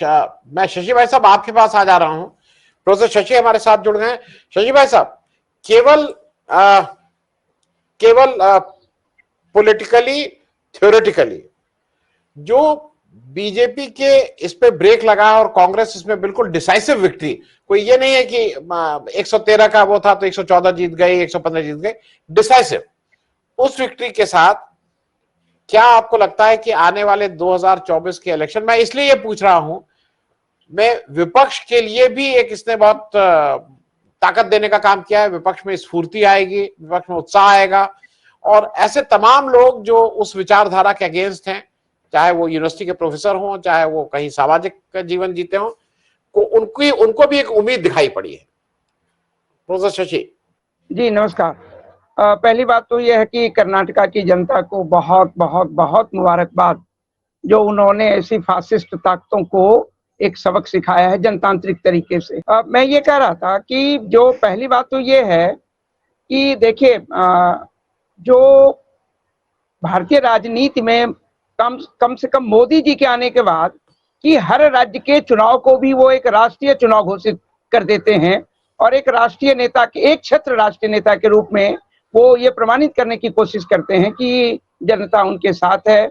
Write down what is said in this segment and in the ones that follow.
मैं शशि भाई साहब आपके पास आ जा रहा हूं। प्रोफेसर शशि हमारे साथ जुड़ गए हैं। शशि भाई साहब, केवल केवल पॉलिटिकली थ्योरेटिकली जो बीजेपी के इस पे ब्रेक लगा और कांग्रेस इसमें बिल्कुल डिसाइसिव विक्ट्री, कोई ये नहीं है कि 113 का वो था तो 114 जीत गए, 115 जीत गए, डिसाइसिव, उस विक्ट्री के साथ क्या आपको लगता है कि आने वाले 2024 के इलेक्शन, मैं इसलिए ये पूछ रहा हूं, मैं विपक्ष के लिए भी एक इसने बहुत ताकत देने का काम किया है, विपक्ष में स्फूर्ति आएगी, विपक्ष में उत्साह आएगा, और ऐसे तमाम लोग जो उस विचारधारा के अगेंस्ट हैं, चाहे वो यूनिवर्सिटी के प्रोफेसर हों, चाहे वो कहीं सामाजिक जीवन जीते हों, को उनको भी एक उम्मीद दिखाई पड़ी है। प्रोफेसर शशि जी नमस्कार। पहली बात तो यह है कि कर्नाटका की जनता को बहुत बहुत बहुत मुबारकबाद, जो उन्होंने ऐसी फासिस्ट ताकतों को एक सबक सिखाया है जनतांत्रिक तरीके से। मैं ये कह रहा था कि जो पहली बात तो ये है कि देखिए, जो भारतीय राजनीति में कम से कम मोदी जी के आने के बाद कि हर राज्य के चुनाव को भी वो एक राष्ट्रीय चुनाव घोषित कर देते हैं और एक राष्ट्रीय नेता के, एक क्षेत्र राष्ट्रीय नेता के रूप में वो ये प्रमाणित करने की कोशिश करते हैं कि जनता उनके साथ है।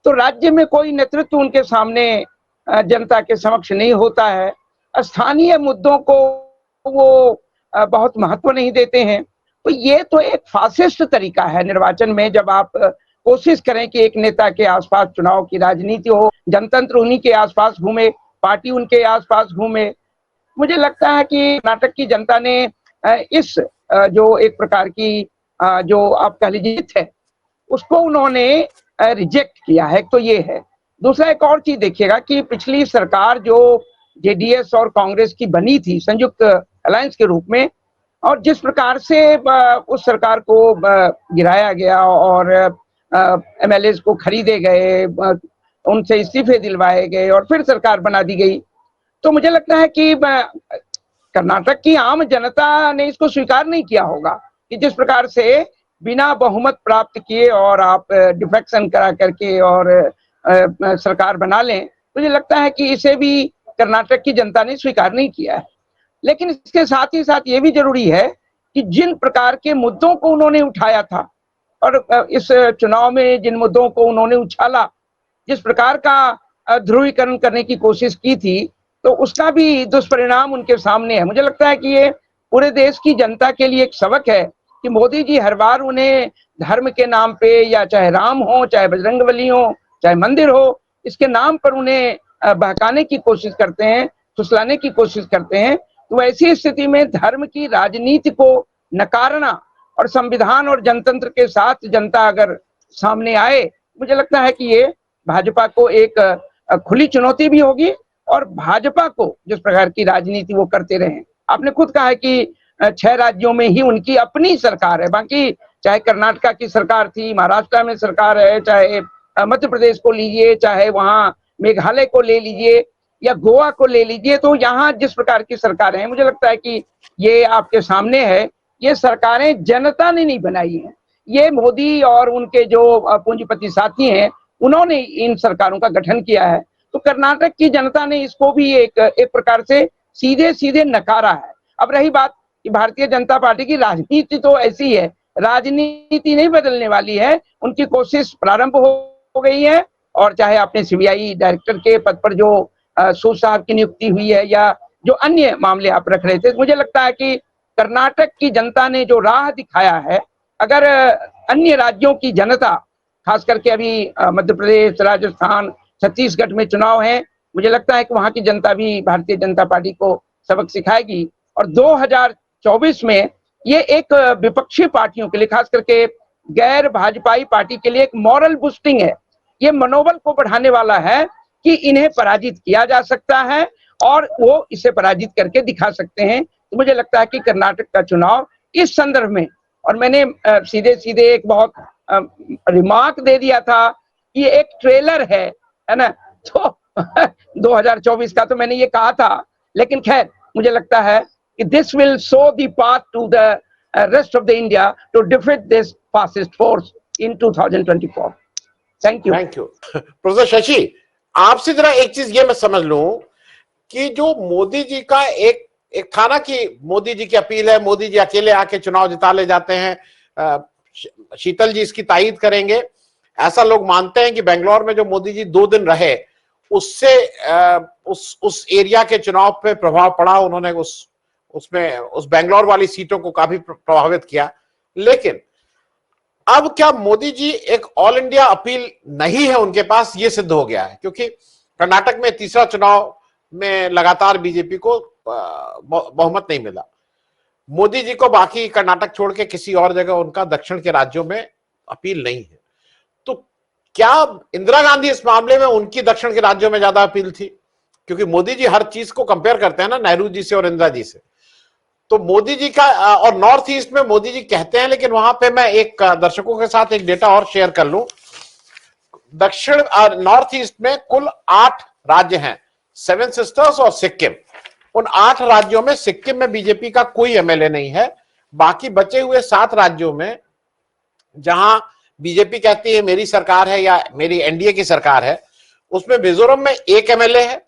तो राज्य में कोई नेतृत्व उनके सामने जनता के समक्ष नहीं होता है। स्थानीय मुद्दों को वो बहुत महत्व नहीं देते हैं। तो ये तो एक फासिस्ट तरीका है निर्वाचन में, जब आप कोशिश करें कि एक नेता के आसपास चुनाव की राजनीति हो, जनतंत्र उन्हीं के आसपास घूमे, पार्टी उनके आसपास घूमे। मुझे लगता है कि कर्नाटक की जनता ने इस जो एक प्रकार की जो आप कह लीजिए है, उसको उन्होंने रिजेक्ट किया है। तो ये है। दूसरा एक और चीज देखिएगा कि पिछली सरकार जो जेडीएस और कांग्रेस की बनी थी संयुक्त अलायंस के रूप में, और जिस प्रकार से उस सरकार को गिराया गया और एमएलए को खरीदे गए, उनसे इस्तीफे दिलवाए गए और फिर सरकार बना दी गई, तो मुझे लगता है कि कर्नाटक की आम जनता ने इसको स्वीकार नहीं किया होगा कि जिस प्रकार से बिना बहुमत प्राप्त किए और आप डिफेक्शन करा करके और सरकार बना लें, मुझे लगता है कि इसे भी कर्नाटक की जनता ने स्वीकार नहीं किया है। लेकिन इसके साथ ही साथ ये भी जरूरी है कि जिन प्रकार के मुद्दों को उन्होंने उठाया था और इस चुनाव में जिन मुद्दों को उन्होंने उछाला, जिस प्रकार का ध्रुवीकरण करने की कोशिश की थी, तो उसका भी दुष्परिणाम उनके सामने है। मुझे लगता है कि ये पूरे देश की जनता के लिए एक सबक है कि मोदी जी हर बार उन्हें धर्म के नाम पे, या चाहे राम हो, चाहे बजरंगबली हो, चाहे मंदिर हो, इसके नाम पर उन्हें बहकाने की कोशिश करते हैं, फुसलाने की कोशिश करते हैं। तो ऐसी स्थिति में धर्म की राजनीति को नकारना और संविधान और जनतंत्र के साथ जनता अगर सामने आए, मुझे लगता है कि ये भाजपा को एक खुली चुनौती भी होगी। और भाजपा को जिस प्रकार की राजनीति वो करते रहे, आपने खुद कहा है कि 6 राज्यों में ही उनकी अपनी सरकार है, बाकी चाहे कर्नाटका की सरकार थी, महाराष्ट्र में सरकार है, चाहे मध्य प्रदेश को लीजिए, चाहे वहां मेघालय को ले लीजिए या गोवा को ले लीजिए, तो यहाँ जिस प्रकार की सरकारें हैं, मुझे लगता है कि ये आपके सामने है, ये सरकारें जनता ने नहीं बनाई हैं, ये मोदी और उनके जो पूंजीपति साथी हैं उन्होंने इन सरकारों का गठन किया है। तो कर्नाटक की जनता ने इसको भी एक प्रकार से सीधे सीधे नकारा है। अब रही बात कि भारतीय जनता पार्टी की राजनीति तो ऐसी है, राजनीति नहीं बदलने वाली है, उनकी कोशिश प्रारंभ हो गई है। और चाहे आपने सीबीआई डायरेक्टर के पद पर जो सूद साहब की नियुक्ति हुई है या जो अन्य मामले आप रख रहे थे, मुझे लगता है कि कर्नाटक की जनता ने जो राह दिखाया है, अगर अन्य राज्यों की जनता, खास करके अभी मध्य प्रदेश, राजस्थान, छत्तीसगढ़ में चुनाव है, मुझे लगता है कि वहां की जनता भी भारतीय जनता पार्टी को सबक सिखाएगी। और 2024 में ये एक विपक्षी पार्टियों के लिए, खास करके गैर भाजपाई पार्टी के लिए एक मॉरल बूस्टिंग है, ये मनोबल को बढ़ाने वाला है कि इन्हें पराजित किया जा सकता है और वो इसे पराजित करके दिखा सकते हैं। तो मुझे लगता है कि कर्नाटक का चुनाव इस संदर्भ में, और मैंने सीधे सीधे एक बहुत रिमार्क दे दिया था कि ये एक ट्रेलर है ना, तो 2024 का तो मैंने ये कहा था, लेकिन खैर मुझे लगता है कि this will show the path to the rest of the India to defeat this fascist force in 2024। Thank you. Professor Shashi, आपसे जरा एक चीज ये मैं समझ लूं कि जो मोदी जी का एक एक था ना कि मोदी जी की अपील है, मोदी जी अकेले आके चुनाव जिता ले जाते हैं, शीतल जी इसकी तायीद करेंगे। ऐसा लोग मानते हैं कि बेंगलोर में जो मोदी जी 2 दिन रहे उससे उस एरिया के चुनाव पे प्रभाव पड़ा, उन्होंने उसमें उस बेंगलोर वाली सीटों को काफी प्रभावित किया। लेकिन अब क्या मोदी जी एक ऑल इंडिया अपील नहीं है उनके पास, ये सिद्ध हो गया है, क्योंकि कर्नाटक में तीसरा चुनाव में लगातार बीजेपी को बहुमत नहीं मिला। मोदी जी को बाकी कर्नाटक छोड़ के किसी और जगह उनका दक्षिण के राज्यों में अपील नहीं है। तो क्या इंदिरा गांधी इस मामले में उनकी दक्षिण के राज्यों में ज्यादा अपील थी? क्योंकि मोदी जी हर चीज को कंपेयर करते हैं ना नेहरू जी से और इंदिरा जी से। तो मोदी जी का और नॉर्थ ईस्ट में मोदी जी कहते हैं, लेकिन वहां पे मैं एक दर्शकों के साथ एक डेटा और शेयर कर लूं। दक्षिण नॉर्थ ईस्ट में कुल 8 राज्य हैं, 7 सिस्टर्स और सिक्किम। उन 8 राज्यों में सिक्किम में बीजेपी का कोई एमएलए नहीं है। बाकी बचे हुए 7 राज्यों में जहां बीजेपी कहती है मेरी सरकार है या मेरी एनडीए की सरकार है, उसमें मिजोरम में 1 एमएलए है,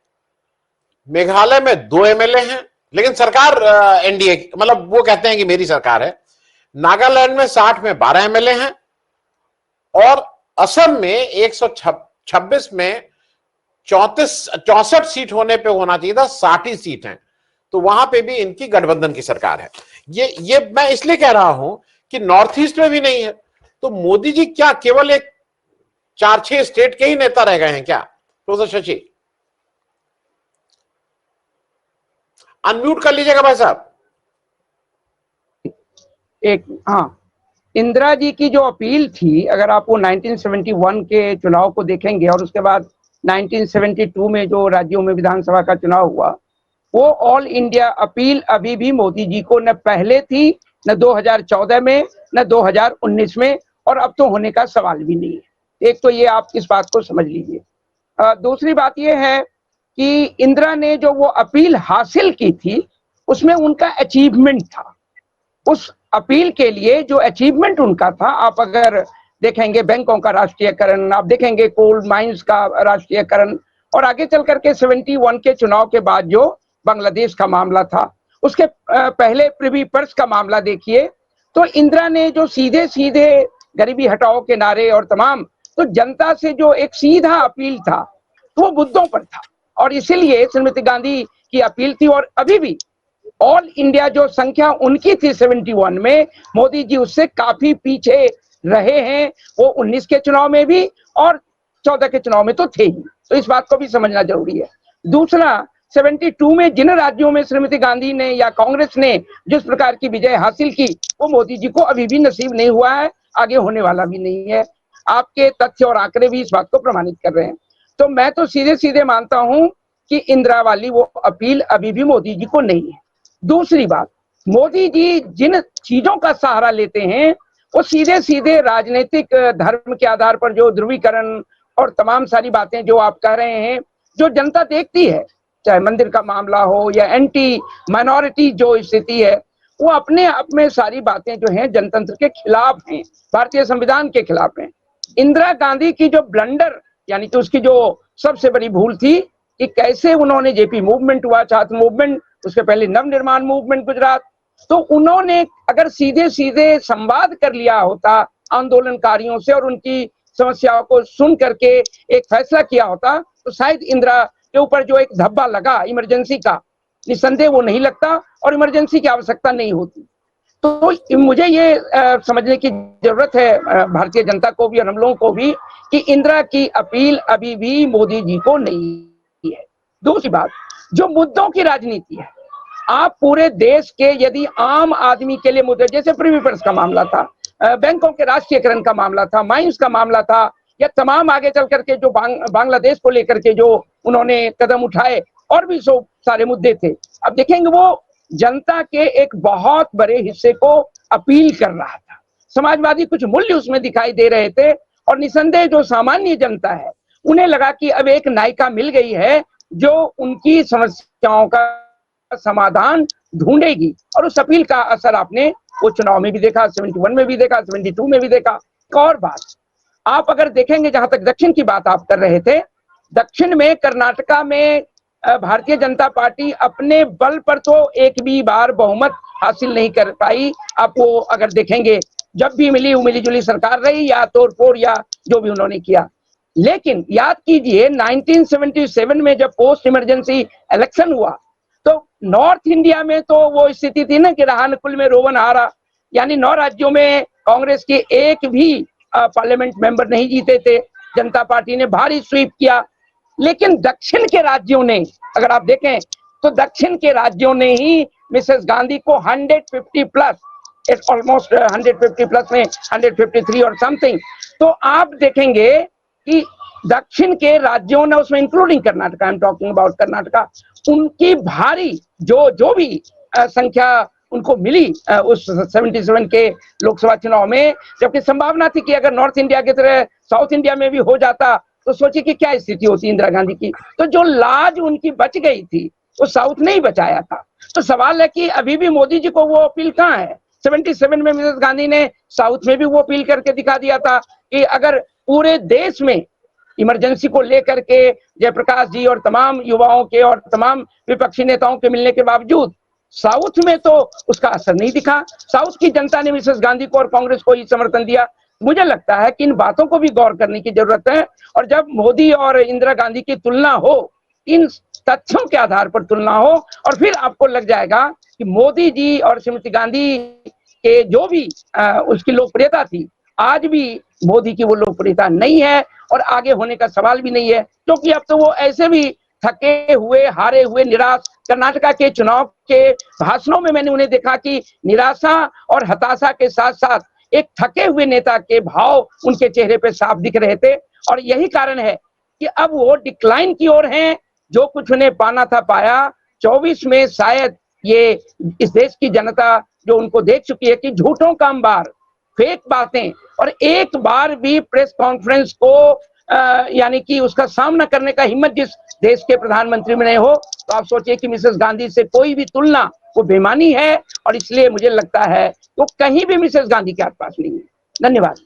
मेघालय में 2 एमएलए हैं, लेकिन सरकार एनडीए मतलब वो कहते हैं कि मेरी सरकार है। नागालैंड में 60 में 12 एमएलए हैं और असम में 126 में 64 सीट होने पे होना चाहिए था, 60 सीट हैं। तो वहां पे भी इनकी गठबंधन की सरकार है। ये मैं इसलिए कह रहा हूं कि नॉर्थ ईस्ट में भी नहीं है। तो मोदी जी क्या केवल एक 4-6 स्टेट के ही नेता रह गए हैं क्या? प्रोफेसर शशि अनम्यूट कर लीजिएगा भाई साहब। हाँ, इंदिरा जी की जो अपील थी, अगर आप वो 1971 के चुनाव को देखेंगे और उसके बाद 1972 में जो राज्यों में विधानसभा का चुनाव हुआ, वो ऑल इंडिया अपील अभी भी मोदी जी को न पहले थी, न 2014 में, न 2019 में, और अब तो होने का सवाल भी नहीं है। एक तो ये आप इस बात को समझ लीजिए। दूसरी बात ये है कि इंदिरा ने जो वो अपील हासिल की थी उसमें उनका अचीवमेंट था। उस अपील के लिए जो अचीवमेंट उनका था, आप अगर देखेंगे बैंकों का राष्ट्रीयकरण, आप देखेंगे कोल माइंस का राष्ट्रीयकरण, और आगे चल करके 71 के चुनाव के बाद जो बांग्लादेश का मामला था, उसके पहले प्रिवी पर्स का मामला देखिए, तो इंदिरा ने जो सीधे सीधे गरीबी हटाओ के नारे और तमाम, तो जनता से जो एक सीधा अपील था वो मुद्दों पर था, और इसीलिए श्रीमती गांधी की अपील थी। और अभी भी ऑल इंडिया जो संख्या उनकी थी 71 में, मोदी जी उससे काफी पीछे रहे हैं। वो 19 के चुनाव में भी और 14 के चुनाव में तो थे ही, तो इस बात को भी समझना जरूरी है। दूसरा, 72 में जिन राज्यों में श्रीमती गांधी ने या कांग्रेस ने जिस प्रकार की विजय हासिल की, वो मोदी जी को अभी भी नसीब नहीं हुआ है, आगे होने वाला भी नहीं है। आपके तथ्य और आंकड़े भी इस बात को प्रमाणित कर रहे हैं। तो मैं तो सीधे सीधे मानता हूं कि इंदिरा वाली वो अपील अभी भी मोदी जी को नहीं है। दूसरी बात, मोदी जी जिन चीजों का सहारा लेते हैं वो सीधे सीधे राजनीतिक धर्म के आधार पर जो ध्रुवीकरण और तमाम सारी बातें जो आप कह रहे हैं, जो जनता देखती है, चाहे मंदिर का मामला हो या एंटी माइनॉरिटी जो स्थिति है, वो अपने आप में सारी बातें जो हैं जनतंत्र के खिलाफ हैं, भारतीय संविधान के खिलाफ हैं। इंदिरा गांधी की जो ब्लंडर, यानी कि उसकी जो सबसे बड़ी भूल थी कि कैसे उन्होंने जेपी मूवमेंट हुआ, छात्र मूवमेंट, उसके पहले नवनिर्माण मूवमेंट गुजरात, तो उन्होंने अगर सीधे सीधे संवाद कर लिया होता आंदोलनकारियों से और उनकी समस्याओं को सुन करके एक फैसला किया होता, तो शायद इंदिरा के ऊपर जो एक धब्बा लगा इमरजेंसी का, निसंदेह वो नहीं लगता और इमरजेंसी की आवश्यकता नहीं होती। तो मुझे ये समझने की जरूरत है भारतीय जनता को भी और हम लोगों को भी कि इंदिरा की अपील अभी भी मोदी जी को नहीं है। दूसरी बात, जो मुद्दों की राजनीति है, आप पूरे देश के यदि आम आदमी के लिए मुद्दे, जैसे प्रीवी पर्स का मामला था, बैंकों के राष्ट्रीयकरण का मामला था, माइंस का मामला था, या तमाम आगे चल करके जो बांग्लादेश को लेकर के जो उन्होंने कदम उठाए, और भी सो सारे मुद्दे थे। अब देखेंगे वो जनता के एक बहुत बड़े हिस्से को अपील कर रहा था। समाजवादी कुछ मूल्य उसमें दिखाई दे रहे थे, और निसंदेह जो सामान्य जनता है उन्हें लगा कि अब एक नायिका मिल गई है जो उनकी समस्याओं का समाधान ढूंढेगी, और उस अपील का असर आपने वो चुनाव में भी देखा, 71 में भी देखा, 72 में भी देखा। एक और बात, आप अगर देखेंगे, जहां तक दक्षिण की बात आप कर रहे थे, दक्षिण में कर्नाटका में भारतीय जनता पार्टी अपने बल पर तो एक भी बार बहुमत हासिल नहीं कर पाई। आप वो अगर देखेंगे, जब भी मिली जुली सरकार रही या तोड़ फोड़ या जो भी उन्होंने किया। लेकिन याद कीजिए 1977 में जब पोस्ट इमरजेंसी इलेक्शन हुआ तो नॉर्थ इंडिया में तो वो स्थिति थी ना कि रहानकुल में रोवन हारा, यानी 9 राज्यों में कांग्रेस के एक भी पार्लियामेंट मेंबर नहीं जीते थे। जनता पार्टी ने भारी स्वीप किया। लेकिन दक्षिण के राज्यों ने, अगर आप देखें तो दक्षिण के राज्यों ने ही मिसेस गांधी को 150 प्लस, इट्स ऑलमोस्ट 150 प्लस में 153 और समथिंग। तो आप देखेंगे कि दक्षिण के राज्यों ने, उसमें including Karnataka, I am talking about Karnataka, उनकी भारी जो भी संख्या उनको मिली उस 77 के लोकसभा चुनाव में, जबकि संभावना थी कि अगर नॉर्थ इंडिया की तरह साउथ इंडिया में भी हो जाता तो सोचिए कि क्या स्थिति होती इंदिरा गांधी की। तो जो लाज उनकी बच गई थी वो साउथ ने ही बचाया था। तो सवाल है कि अभी भी मोदी जी को वो अपील कहाँ है। 77 में मिसेस गांधी ने साउथ में भी वो अपील करके दिखा दिया था कि अगर पूरे देश में इमरजेंसी को लेकर के जयप्रकाश जी और तमाम युवाओं के और तमाम विपक्षी नेताओं के मिलने के बावजूद साउथ में तो उसका असर नहीं दिखा। साउथ की जनता ने मिसेस गांधी को और कांग्रेस को ही समर्थन दिया। मुझे लगता है कि इन बातों को भी गौर करने की जरूरत है, और जब मोदी और इंदिरा गांधी की तुलना हो, इन तथ्यों के आधार पर तुलना हो, और फिर आपको लग जाएगा कि मोदी जी और श्रीमती गांधी के जो भी उसकी लोकप्रियता थी, आज भी मोदी की वो लोकप्रियता नहीं है और आगे होने का सवाल भी नहीं है, क्योंकि अब तो वो ऐसे भी थके हुए, हारे हुए, निराश। कर्नाटका के चुनाव के भाषणों में मैंने उन्हें देखा कि निराशा और हताशा के साथ साथ एक थके हुए नेता के भाव उनके चेहरे पे साफ दिख रहे थे, और यही कारण है कि अब वो डिक्लाइन की ओर हैं। जो कुछ उन्हें पाना था पाया। 24 में शायद ये इस देश की जनता जो उनको देख चुकी है कि झूठों का अंबार, फेक बातें, और एक बार भी प्रेस कॉन्फ्रेंस को यानी कि उसका सामना करने का हिम्मत जिस देश के प्रधानमंत्री में नहीं हो, तो आप सोचिए कि मिसेस गांधी से कोई भी तुलना वो बेमानी है, और इसलिए मुझे लगता है वो कहीं भी मिसेस गांधी के आसपास नहीं है। धन्यवाद।